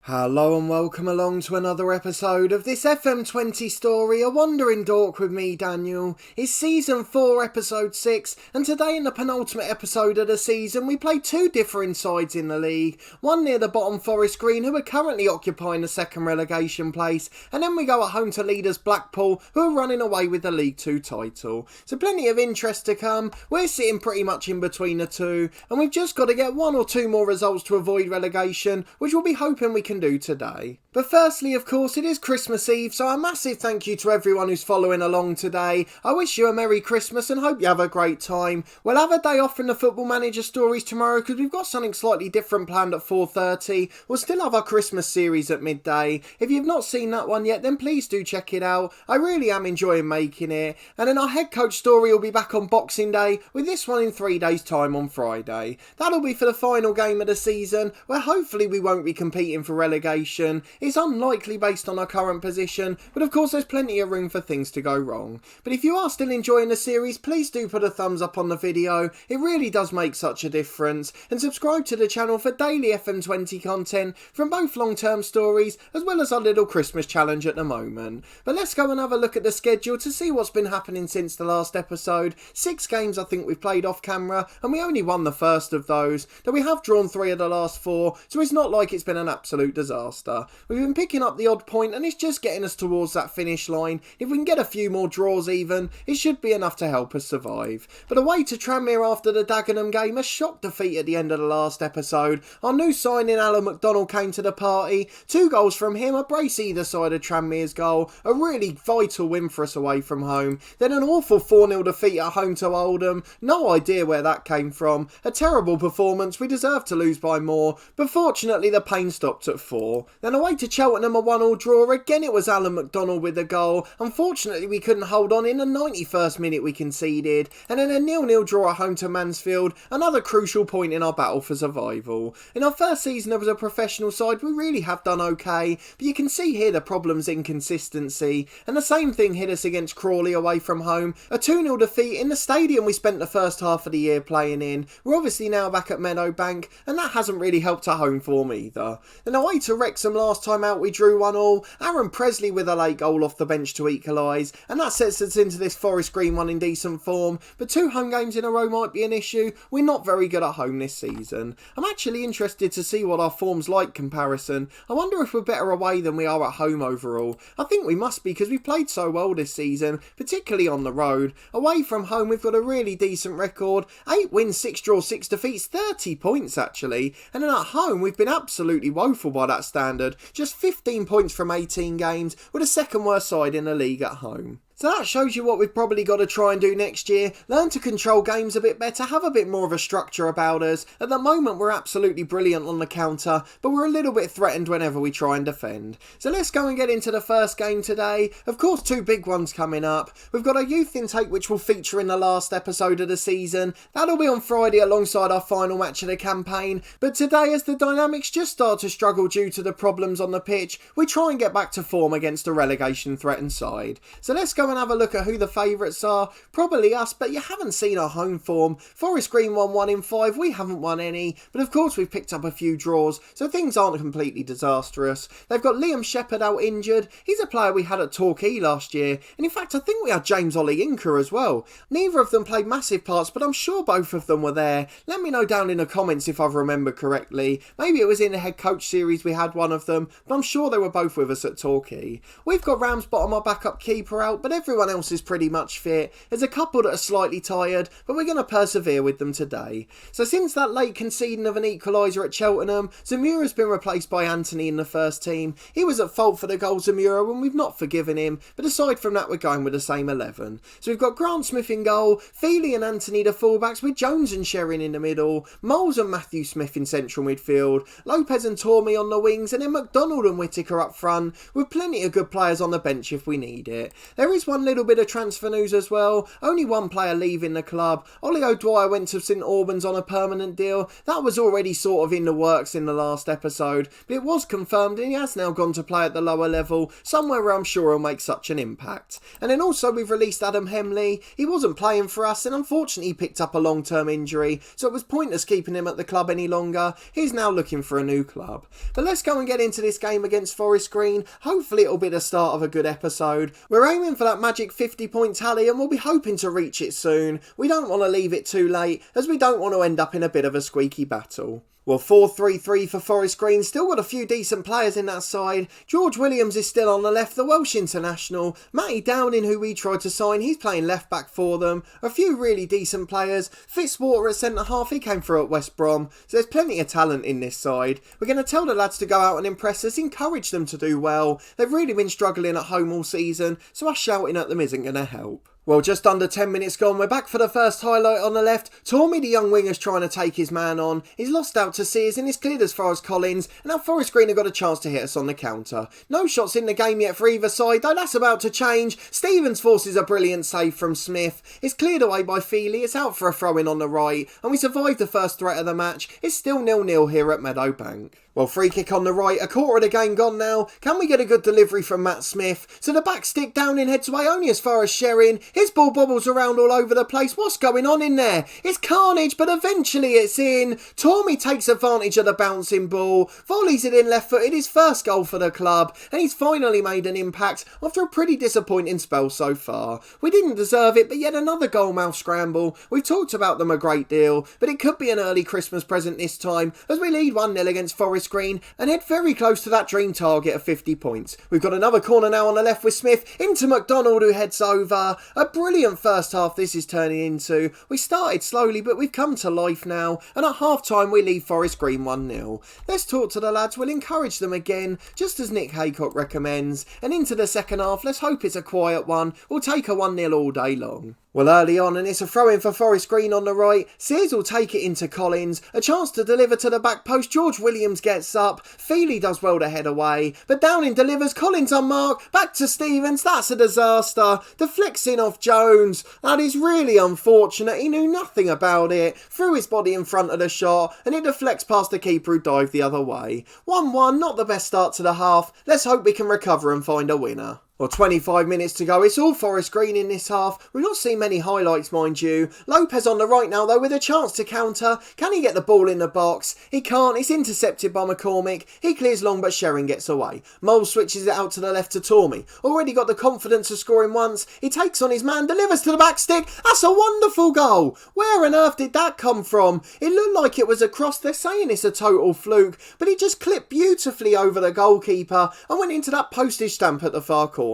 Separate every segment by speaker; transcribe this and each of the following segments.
Speaker 1: Hello and welcome along to another episode of this FM20 story, A Wandering Dork with me, Daniel. It's Season 4, Episode 6, and today in the penultimate episode of the season we play two differing sides in the league. One near the bottom, Forest Green, who are currently occupying the second relegation place, and then we go at home to leaders Blackpool, who are running away with the League 2 title. So plenty of interest to come. We're sitting pretty much in between the two, and we've just got to get one or two more results to avoid relegation, which we'll be hoping we can do today. But firstly, of course, it is Christmas Eve, so a massive thank you to everyone who's following along today. I wish you a Merry Christmas and hope you have a great time. We'll have a day off from the Football Manager stories tomorrow because we've got something slightly different planned at 4:30. We'll still have our Christmas series at midday. If you've not seen that one yet, then please do check it out. I really am enjoying making it. And then our head coach story will be back on Boxing Day, with this one in 3 days' time on Friday. That'll be for the final game of the season, where hopefully we won't be competing for relegation. It's unlikely based on our current position, but of course there's plenty of room for things to go wrong. But if you are still enjoying the series, please do put a thumbs up on the video. It really does make such a difference. And subscribe to the channel for daily FM20 content from both long-term stories as well as our little Christmas challenge at the moment. But let's go and have a look at the schedule to see what's been happening since the last episode. 6 games I think we've played off camera, and we only won the first of those, though we have drawn 3 of the last 4, so it's not like it's been an absolute disaster. We've been picking up the odd point and it's just getting us towards that finish line. If we can get a few more draws even, it should be enough to help us survive. But away to Tranmere after the Dagenham game, a shock defeat at the end of the last episode. Our new signing Alan McDonald came to the party. 2 goals from him, a brace either side of Tranmere's goal. A really vital win for us away from home. Then an awful 4-0 defeat at home to Oldham. No idea where that came from. A terrible performance, we deserved to lose by more, but fortunately the pain stopped at 4. Then away to Cheltenham, a 1-1 draw. Again it was Alan McDonald with the goal. Unfortunately we couldn't hold on. In the 91st minute we conceded. And then a 0-0 draw at home to Mansfield. Another crucial point in our battle for survival. In our first season as a professional side we really have done okay, but you can see here the problem's inconsistency. And the same thing hit us against Crawley away from home. A 2-0 defeat in the stadium we spent the first half of the year playing in. We're obviously now back at Meadowbank, and that hasn't really helped our home form either. Then away to Wrexham last time out we drew 1-1. Aaron Presley with a late goal off the bench to equalise, and that sets us into this Forest Green one in decent form, but 2 home games in a row might be an issue. We're not very good at home this season. I'm actually interested to see what our form's like comparison. I wonder if we're better away than we are at home overall. I think we must be because we've played so well this season, particularly on the road. Away from home we've got a really decent record. 8 wins, 6 draws, 6 defeats, 30 points actually, and then at home we've been absolutely woeful by that standard. Just 15 points from 18 games, with the second worst side in the league at home. So that shows you what we've probably got to try and do next year. Learn to control games a bit better, have a bit more of a structure about us. At the moment we're absolutely brilliant on the counter, but we're a little bit threatened whenever we try and defend. So let's go and get into the first game today. Of course 2 big ones coming up. We've got a youth intake which will feature in the last episode of the season. That'll be on Friday alongside our final match of the campaign. But today, as the dynamics just start to struggle due to the problems on the pitch, we try and get back to form against a relegation threatened side. So let's go and have a look at who the favourites are. Probably us, but you haven't seen our home form. Forest Green won 1 in 5, we haven't won any, but of course we've picked up a few draws, so things aren't completely disastrous. They've got Liam Shepherd out injured. He's a player we had at Torquay last year, and in fact I think we had James Ollie-Inca as well. Neither of them played massive parts, but I'm sure both of them were there. Let me know down in the comments if I've remembered correctly. Maybe it was in the head coach series we had one of them, but I'm sure they were both with us at Torquay. We've got Ramsbottom, our backup keeper, out, but everyone else is pretty much fit. There's a couple that are slightly tired, but we're going to persevere with them today. So since that late conceding of an equaliser at Cheltenham, Zamura's been replaced by Anthony in the first team. He was at fault for the goal, Zamura, and we've not forgiven him, but aside from that we're going with the same 11. So we've got Grant Smith in goal, Feely and Anthony the fullbacks, with Jones and Sherrin in the middle, Moles and Matthew Smith in central midfield, Lopez and Tormey on the wings, and then McDonald and Whittaker up front, with plenty of good players on the bench if we need it. There is Just one little bit of transfer news as well. Only one player leaving the club. Ollie O'Dwyer went to St Albans on a permanent deal. That was already sort of in the works in the last episode, but it was confirmed and he has now gone to play at the lower level, somewhere where I'm sure he'll make such an impact. And then also we've released Adam Hemley. He wasn't playing for us and unfortunately he picked up a long-term injury, so it was pointless keeping him at the club any longer. He's now looking for a new club. But let's go and get into this game against Forest Green. Hopefully it'll be the start of a good episode. We're aiming for that magic 50-point tally and we'll be hoping to reach it soon. We don't want to leave it too late, as we don't want to end up in a bit of a squeaky battle. Well, 4-3-3 for Forest Green, still got a few decent players in that side. George Williams is still on the left, the Welsh international. Matty Downing, who we tried to sign, he's playing left back for them. A few really decent players. Fitzwater at centre half, he came through at West Brom. So there's plenty of talent in this side. We're going to tell the lads to go out and impress us, encourage them to do well. They've really been struggling at home all season, so us shouting at them isn't going to help. Well, just under 10 minutes gone, we're back for the first highlight on the left. Tormy, the young winger's trying to take his man on. He's lost out to Sears and it's cleared as far as Collins. And now Forest Green have got a chance to hit us on the counter. No shots in the game yet for either side, though that's about to change. Stevens forces a brilliant save from Smith. It's cleared away by Feely. It's out for a throw-in on the right. And we survived the first threat of the match. It's still 0-0 here at Meadowbank. Well, free kick on the right, a quarter of the game gone now. Can we get a good delivery from Matt Smith? So the back stick down in heads away only as far as Sherrin. His ball bobbles around all over the place. What's going on in there? It's carnage, but eventually it's in. Tormy takes advantage of the bouncing ball, volleys it in left footed, his first goal for the club, and he's finally made an impact after a pretty disappointing spell so far. We didn't deserve it, but yet another goalmouth scramble. We've talked about them a great deal, but it could be an early Christmas present this time as we lead 1-0 against Forest Green and head very close to that dream target of 50 points. We've got another corner now on the left with Smith into McDonald, who heads over. A brilliant first half this is turning into. We started slowly but we've come to life now, and at half time we leave Forest Green 1-0. Let's talk to the lads, we'll encourage them again just as Nick Haycock recommends, and into the second half let's hope it's a quiet one. We'll take a 1-0 all day long. Well, early on, and it's a throw-in for Forest Green on the right. Sears will take it into Collins. A chance to deliver to the back post. George Williams gets up. Feely does well to head away. But Downing delivers. Collins unmarked. Back to Stevens. That's a disaster. Deflects in off Jones. That is really unfortunate. He knew nothing about it. Threw his body in front of the shot. And it deflects past the keeper who dived the other way. 1-1, not the best start to the half. Let's hope we can recover and find a winner. Well, 25 minutes to go. It's all Forest Green in this half. We've not seen many highlights, mind you. Lopez on the right now, though, with a chance to counter. Can he get the ball in the box? He can't. It's intercepted by McCormick. He clears long, but Sherrin gets away. Mole switches it out to the left to Tormy. Already got the confidence of scoring once. He takes on his man, delivers to the back stick. That's a wonderful goal. Where on earth did that come from? It looked like it was a cross. They're saying it's a total fluke, but he just clipped beautifully over the goalkeeper and went into that postage stamp at the far corner.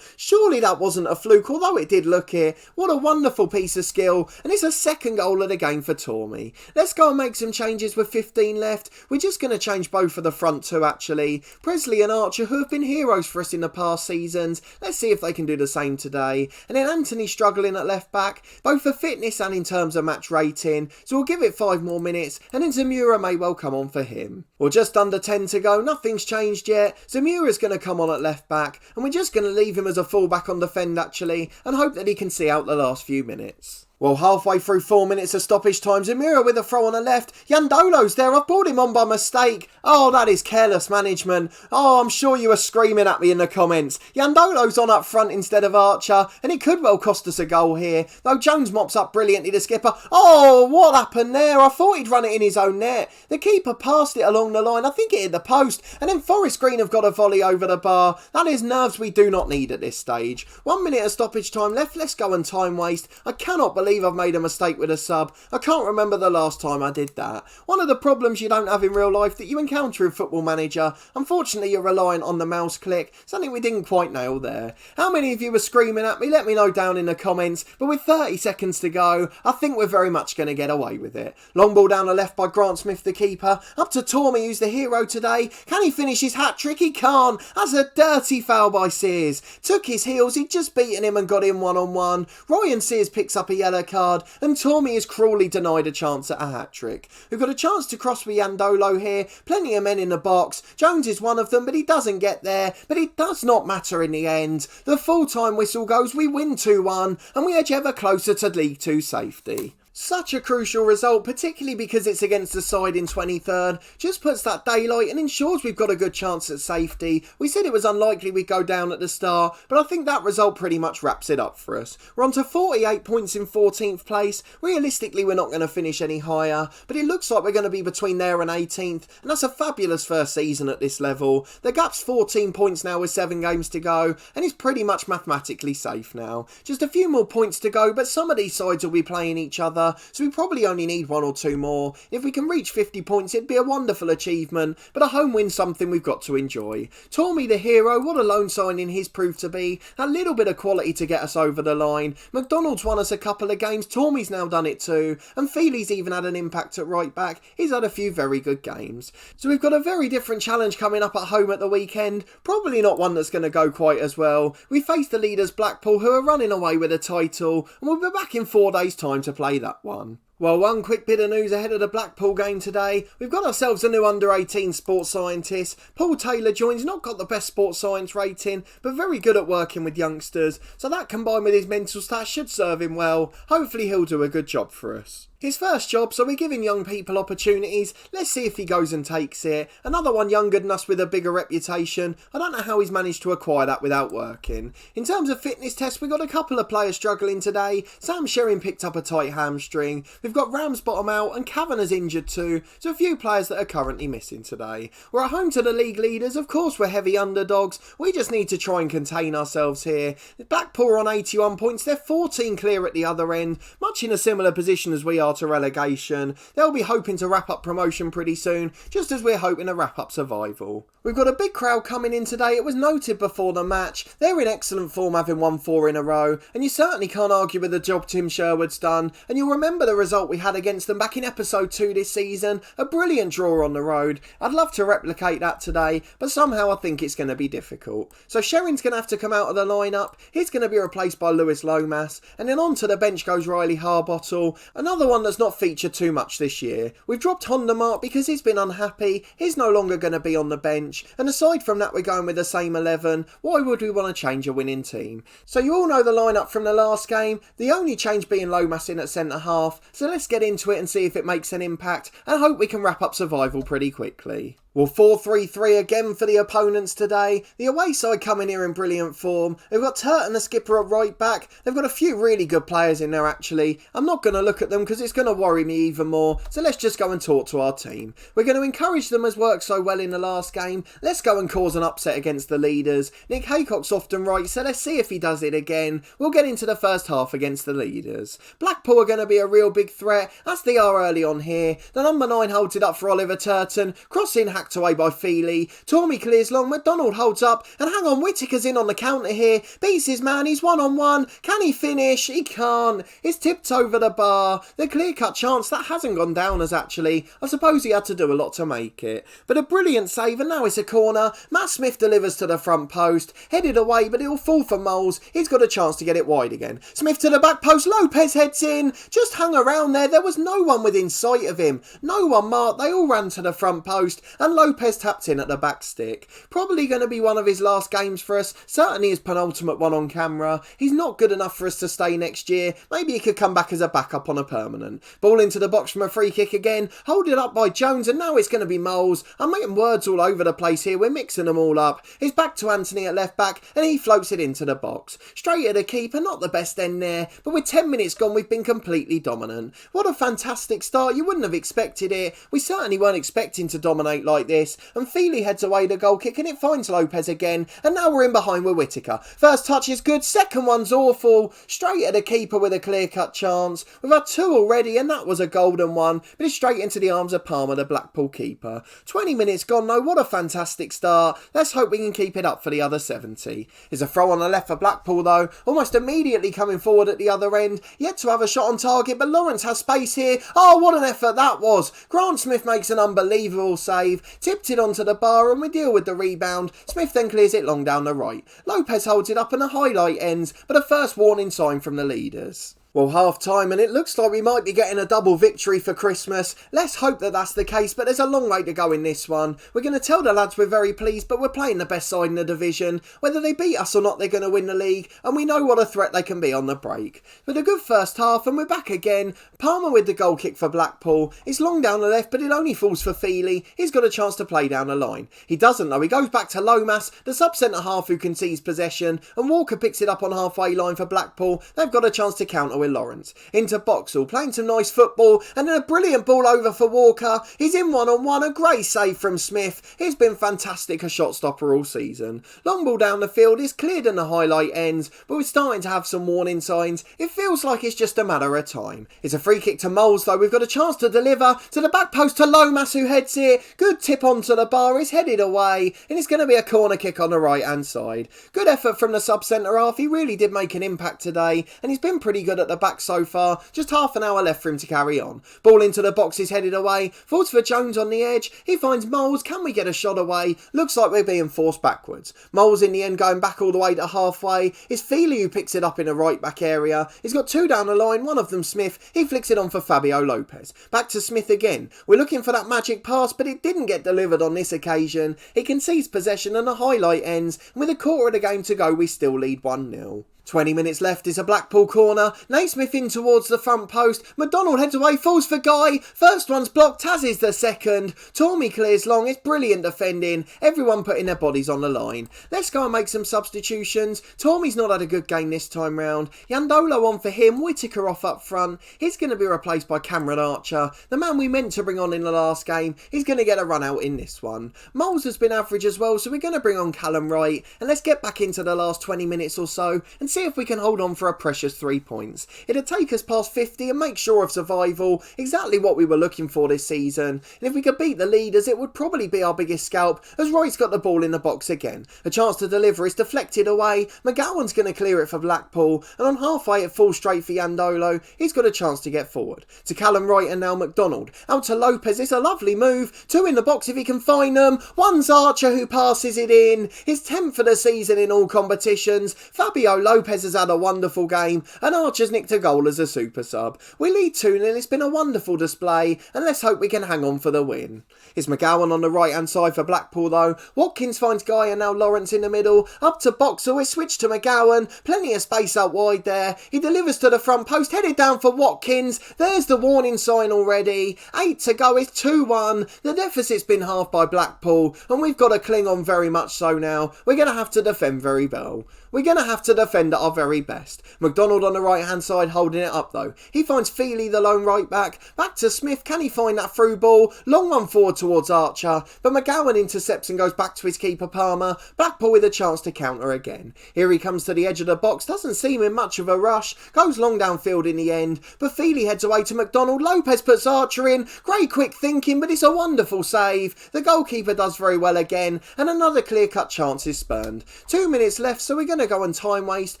Speaker 1: Surely that wasn't a fluke, although it did look it. What a wonderful piece of skill, and it's a second goal of the game for Tormy. Let's go and make some changes with 15 left. We're just going to change both of the front two actually. Presley and Archer, who have been heroes for us in the past seasons. Let's see if they can do the same today. And then Anthony struggling at left back, both for fitness and in terms of match rating. So we'll give it 5 more minutes, and then Zamura may well come on for him. Well, just under 10 to go, nothing's changed yet. Zamura's going to come on at left back, and we're just going to leave him as a fullback on defend actually, and hope that he can see out the last few minutes. Well, halfway through 4 minutes of stoppage time, Zamura with a throw on the left. Yandolo's there. I've brought him on by mistake. Oh, that is careless management. Oh, I'm sure you were screaming at me in the comments. Yandolo's on up front instead of Archer, and it could well cost us a goal here. Though Jones mops up brilliantly, the skipper. Oh, what happened there? I thought he'd run it in his own net. The keeper passed it along the line. I think it hit the post. And then Forest Green have got a volley over the bar. That is nerves we do not need at this stage. 1 minute of stoppage time left. Let's go and time waste. I cannot believe I've made a mistake with a sub. I can't remember the last time I did that. One of the problems you don't have in real life that you encounter in Football Manager. Unfortunately, you're reliant on the mouse click. Something we didn't quite nail there. How many of you were screaming at me? Let me know down in the comments. But with 30 seconds to go, I think we're very much going to get away with it. Long ball down the left by Grant Smith, the keeper. Up to Tormy, who's the hero today. Can he finish his hat-trick? He can't. That's a dirty foul by Sears. Took his heels. He'd just beaten him and got in one-on-one. Ryan Sears picks up a yellow yellow card, and Tormy is cruelly denied a chance at a hat-trick. We've got a chance to cross with Yandolo here, plenty of men in the box. Jones is one of them, but he doesn't get there. But it does not matter in the end. The full-time whistle goes, we win 2-1, and we edge ever closer to League 2 safety. Such a crucial result, particularly because it's against the side in 23rd, just puts that daylight and ensures we've got a good chance at safety. We said it was unlikely we'd go down at the start, but I think that result pretty much wraps it up for us. We're on to 48 points in 14th place. Realistically, we're not going to finish any higher, but it looks like we're going to be between there and 18th, and that's a fabulous first season at this level. The gap's 14 points now with 7 games to go, and it's pretty much mathematically safe now. Just a few more points to go, but some of these sides will be playing each other, so we probably only need 1 or 2 more. If we can reach 50 points, it'd be a wonderful achievement, but a home win's something we've got to enjoy. Tormy the hero, what a loan signing he's proved to be. A little bit of quality to get us over the line. McDonald's won us a couple of games, Tormy's now done it too, and Feely's even had an impact at right back. He's had a few very good games. So we've got a very different challenge coming up at home at the weekend, probably not one that's going to go quite as well. We face the leaders Blackpool, who are running away with a title, and we'll be back in 4 days' time to play that one. Well, one quick bit of news ahead of the Blackpool game today. We've got ourselves a new under-18 sports scientist. Paul Taylor joins, not got the best sports science rating, but very good at working with youngsters. So that combined with his mental stats should serve him well. Hopefully he'll do a good job for us. His first job, so we're giving young people opportunities. Let's see if he goes and takes it. Another one younger than us with a bigger reputation. I don't know how he's managed to acquire that without working. In terms of fitness tests, we've got a couple of players struggling today. Sam Sherring picked up a tight hamstring. We've got Ramsbottom out and Kavanagh's injured too. So a few players that are currently missing today. We're at home to the league leaders. Of course we're heavy underdogs. We just need to try and contain ourselves here. Blackpool are on 81 points. They're 14 clear at the other end. Much in a similar position as we are to relegation. They'll be hoping to wrap up promotion pretty soon, just as we're hoping to wrap up survival. We've got a big crowd coming in today. It was noted before the match. They're in excellent form, having won 4 in a row, and you certainly can't argue with the job Tim Sherwood's done. And you'll remember the result we had against them back in episode 2 this season. A brilliant draw on the road. I'd love to replicate that today, but somehow I think it's going to be difficult. So Sherring's going to have to come out of the lineup. He's going to be replaced by Lewis Lomas, and then onto the bench goes Riley Harbottle, another one that's not featured too much this year. We've dropped Hondermark because he's been unhappy. He's no longer going to be on the bench, and aside from that we're going with the same 11. Why would we want to change a winning team? So you all know the lineup from the last game, the only change being Lomas in at centre half, so let's get into it and see if it makes an impact, and hope we can wrap up survival pretty quickly. Well, 4-3-3 again for the opponents today. The away side coming here in brilliant form. They've got Turton, the skipper, at right back. They've got a few really good players in there, actually. I'm not going to look at them because it's going to worry me even more. So let's just go and talk to our team. We're going to encourage them as worked so well in the last game. Let's go and cause an upset against the leaders. Nick Haycock's often right, so let's see if he does it again. We'll get into the first half against the leaders. Blackpool are going to be a real big threat, as they are early on here. The number 9 holds it up for Oliver Turton. Crossing hacked away by Feely. Tormy clears long, McDonald holds up, and hang on, Whittaker's in on the counter here. Beats his man, he's 1-on-1. Can he finish? He can't. It's tipped over the bar. The clear-cut chance, that hasn't gone down as actually. I suppose he had to do a lot to make it. But a brilliant save, and now it's a corner. Matt Smith delivers to the front post. Headed away, but it'll fall for Moles. He's got a chance to get it wide again. Smith to the back post. Lopez heads in. Just hung around there. There was no one within sight of him. No one marked. They all ran to the front post, and Lopez tapped in at the back stick. Probably going to be one of his last games for us. Certainly his penultimate one on camera. He's not good enough for us to stay next year. Maybe he could come back as a backup on a permanent. Ball into the box from a free kick again. Hold it up by Jones, and now it's going to be Moles. I'm making words all over the place here. We're mixing them all up. It's back to Anthony at left back, and he floats it into the box. Straight at the keeper. Not the best end there, but with 10 minutes gone we've been completely dominant. What a fantastic start. You wouldn't have expected it. We certainly weren't expecting to dominate like this, and Feely heads away the goal kick, and it finds Lopez again, and now we're in behind with Whittaker. First touch is good, second one's awful. Straight at the keeper with a clear-cut chance. We've had 2 already, and that was a golden one, but it's straight into the arms of Palmer, the Blackpool keeper. 20 minutes gone though, what a fantastic start. Let's hope we can keep it up for the other 70. There's a throw on the left for Blackpool though, almost immediately coming forward at the other end. Yet to have a shot on target, but Lawrence has space here. Oh, what an effort that was. Grant Smith makes an unbelievable save. Tipped it onto the bar, and we deal with the rebound. Smith then clears it long down the right. Lopez holds it up, and a highlight ends, but a first warning sign from the leaders. Well, half time, and it looks like we might be getting a double victory for Christmas. Let's hope that that's the case, but there's a long way to go in this one. We're going to tell the lads we're very pleased, but we're playing the best side in the division. Whether they beat us or not, they're going to win the league, and we know what a threat they can be on the break. But a good first half, and we're back again. Palmer with the goal kick for Blackpool. It's long down the left, but it only falls for Feely. He's got a chance to play down the line. He doesn't, though. He goes back to Lomas, the sub-centre half who concedes possession, and Walker picks it up on halfway line for Blackpool. They've got a chance to counter with Lawrence. Into Boxall, playing some nice football, and then a brilliant ball over for Walker. He's in one-on-one, a great save from Smith. He's been fantastic, a shot stopper all season. Long ball down the field is cleared and the highlight ends, but we're starting to have some warning signs. It feels like it's just a matter of time. It's a free kick to Moles though. We've got a chance to deliver to the back post to Lomas who heads it. Good tip onto the bar, is headed away, and it's going to be a corner kick on the right hand side. Good effort from the sub-centre half. He really did make an impact today, and he's been pretty good at the back so far. Just half an hour left for him to carry on. Ball into the box is headed away. Falls for Jones on the edge. He finds Moles. Can we get a shot away? Looks like we're being forced backwards. Moles in the end going back all the way to halfway. It's Feely who picks it up in the right back area. He's got two down the line. One of them Smith. He flicks it on for Fabio Lopez. Back to Smith again. We're looking for that magic pass, but it didn't get delivered on this occasion. He concedes possession and the highlight ends. And with a quarter of the game to go, we still lead 1-0. 20 minutes left is a Blackpool corner. Naismith in towards the front post. McDonald heads away, falls for Guy. First one's blocked, as is the second. Tormey clears long. It's brilliant defending. Everyone putting their bodies on the line. Let's go and make some substitutions. Tormey's not had a good game this time round. Yandolo on for him. Whittaker off up front. He's going to be replaced by Cameron Archer. The man we meant to bring on in the last game. He's going to get a run out in this one. Moles has been average as well, so we're going to bring on Callum Wright. And let's get back into the last 20 minutes or so and see if we can hold on for a precious 3 points. It'll take us past 50 and make sure of survival, exactly what we were looking for this season. And if we could beat the leaders, it would probably be our biggest scalp, as Wright's got the ball in the box again. A chance to deliver is deflected away. McGowan's going to clear it for Blackpool, and on halfway it falls straight for Yandolo. He's got a chance to get forward. To Callum Wright and now McDonald. Out to Lopez, it's a lovely move. Two in the box if he can find them. One's Archer who passes it in. His 10th for the season in all competitions. Fabio Lopez has had a wonderful game, and Archer's nicked a goal as a super sub. We lead 2-0. It's been a wonderful display, and let's hope we can hang on for the win. It's McGowan on the right hand side for Blackpool though. Watkins finds Guy and now Lawrence in the middle. Up to Boxall, it's switched to McGowan. Plenty of space out wide there. He delivers to the front post, headed down for Watkins. There's the warning sign already. 8 to go, it's 2-1. The deficit's been halved by Blackpool, and we've got to cling on very much so now. We're going to have to defend very well. We're going to have to defend at our very best. McDonald on the right hand side holding it up though. He finds Feely, the lone right back. Back to Smith. Can he find that through ball? Long one forward towards Archer. But McGowan intercepts and goes back to his keeper Palmer. Blackpool with a chance to counter again. Here he comes to the edge of the box. Doesn't seem in much of a rush. Goes long downfield in the end. But Feely heads away to McDonald. Lopez puts Archer in. Great quick thinking, but it's a wonderful save. The goalkeeper does very well again. And another clear-cut chance is spurned. 2 minutes left, so we're going to go on time waste.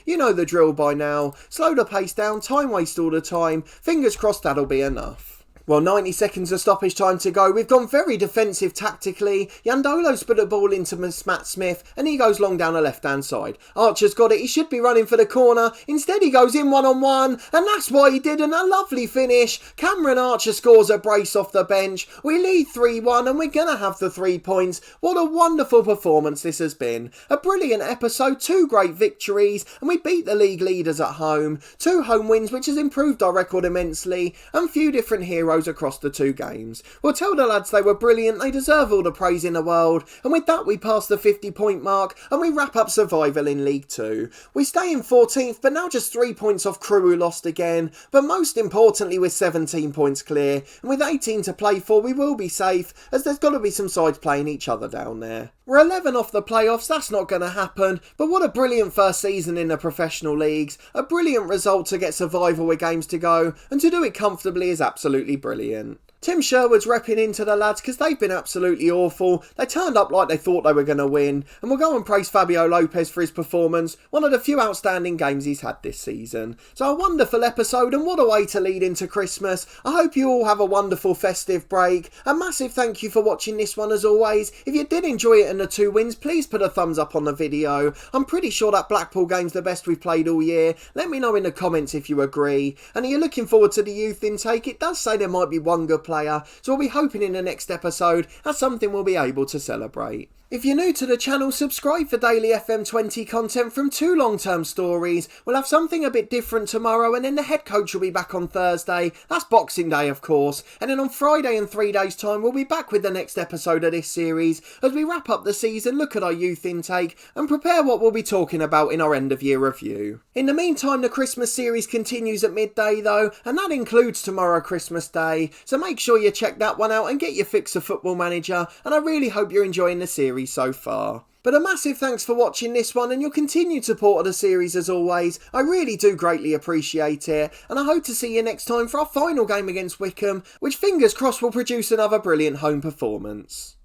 Speaker 1: You know the drill by now. Slow the pace down, time waste all the time. Fingers crossed that'll be enough. Well, 90 seconds of stoppage time to go. We've gone very defensive tactically. Yandolo's put a ball into Matt Smith, and he goes long down the left-hand side. Archer's got it. He should be running for the corner. Instead, he goes in one-on-one, and that's why he didn't. A lovely finish. Cameron Archer scores a brace off the bench. We lead 3-1, and we're going to have the 3 points. What a wonderful performance this has been. A brilliant episode, 2 great victories, and we beat the league leaders at home. 2 home wins, which has improved our record immensely, and few different heroes across the 2 games. We'll tell the lads they were brilliant, they deserve all the praise in the world, and with that we pass the 50-point mark and we wrap up survival in League 2. We stay in 14th, but now just 3 points off Crewe who lost again, but most importantly we're 17 points clear, and with 18 to play for we will be safe, as there's got to be some sides playing each other down there. We're 11 off the playoffs, that's not going to happen, but what a brilliant first season in the professional leagues, a brilliant result to get survival with games to go, and to do it comfortably is absolutely brilliant. Tim Sherwood's repping into the lads because they've been absolutely awful. They turned up like they thought they were going to win, and we'll go and praise Fabio Lopez for his performance, one of the few outstanding games he's had this season. So a wonderful episode, and what a way to lead into Christmas. I hope you all have a wonderful festive break. A massive thank you for watching this one as always. If you did enjoy it and the 2 wins, please put a thumbs up on the video. I'm pretty sure that Blackpool game's the best we've played all year. Let me know in the comments if you agree. And are you looking forward to the youth intake? It does say there might be one good player, so we'll be hoping in the next episode that's something we'll be able to celebrate. If you're new to the channel, subscribe for daily FM20 content from 2 long-term stories. We'll have something a bit different tomorrow, and then the head coach will be back on Thursday. That's Boxing Day, of course. And then on Friday in 3 days' time, we'll be back with the next episode of this series as we wrap up the season, look at our youth intake, and prepare what we'll be talking about in our end-of-year review. In the meantime, the Christmas series continues at midday, though, and that includes tomorrow, Christmas Day. So make sure you check that one out and get your fix of Football Manager, and I really hope you're enjoying the series so far. But a massive thanks for watching this one and your continued support of the series as always. I really do greatly appreciate it, and I hope to see you next time for our final game against Wycombe, which fingers crossed will produce another brilliant home performance.